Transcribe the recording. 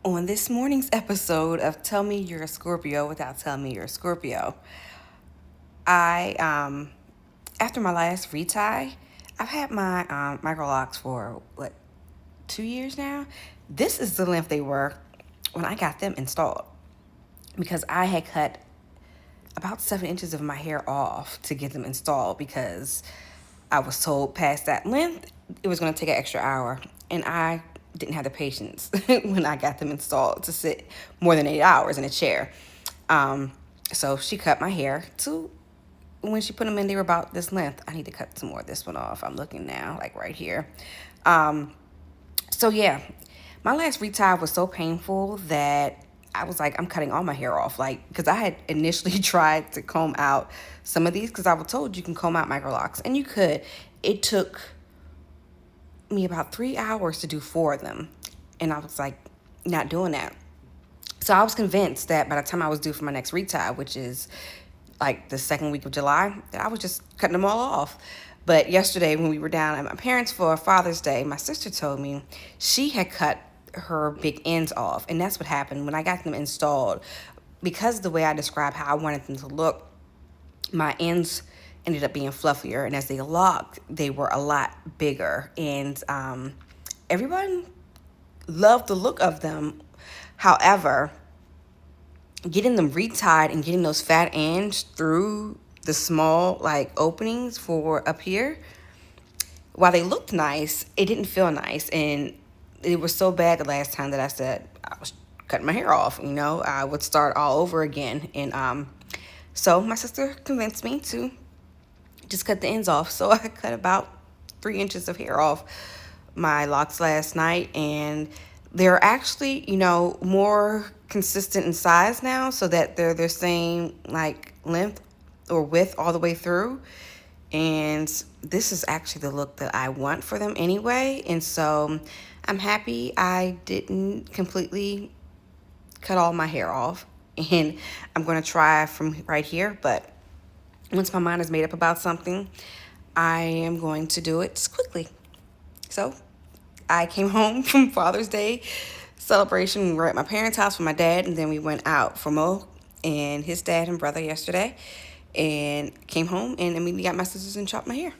On this morning's episode of Tell Me You're a Scorpio Without Telling Me You're a Scorpio, I after my last retie, I've had my microlocs for 2 years now. This is the length they were when I got them installed because I had cut about 7 inches of my hair off to get them installed because I was told past that length it was going to take an extra hour, and I didn't have the patience when I got them installed to sit more than 8 hours in a chair. So she cut my hair to when she put them in, they were about this length. I need to cut some more of this one off. I'm looking now, like right here. So yeah, my last retie was so painful that I was like, I'm cutting all my hair off. Like, because I had initially tried to comb out some of these because I was told you can comb out microlocs, and you could. It took me about 3 hours to do 4 of them, and I was like, not doing that. So I was convinced that by the time I was due for my next retie, which is like the second week of July, that I was just cutting them all off. But yesterday when we were down at my parents' for Father's Day, my sister told me she had cut her big ends off. And that's what happened when I got them installed. Because of the way I described how I wanted them to look, my ends ended up being fluffier. And as they locked, they were a lot bigger. And everyone loved the look of them. However, getting them retied and getting those fat ends through the small openings for up here, while they looked nice, it didn't feel nice. And it was so bad the last time that I said I was cutting my hair off. I would start all over again. And so my sister convinced me to just cut the ends off. So I cut about 3 inches of hair off my locks last night, and they're actually, more consistent in size now, so that they're the same length or width all the way through. And this is actually the look that I want for them anyway. And so I'm happy I didn't completely cut all my hair off. And I'm going to try from right here. But once my mind is made up about something, I am going to do it quickly. So I came home from Father's Day celebration. We were at my parents' house with my dad, and then we went out for Mo and his dad and brother yesterday, and came home and immediately got my scissors and chopped my hair.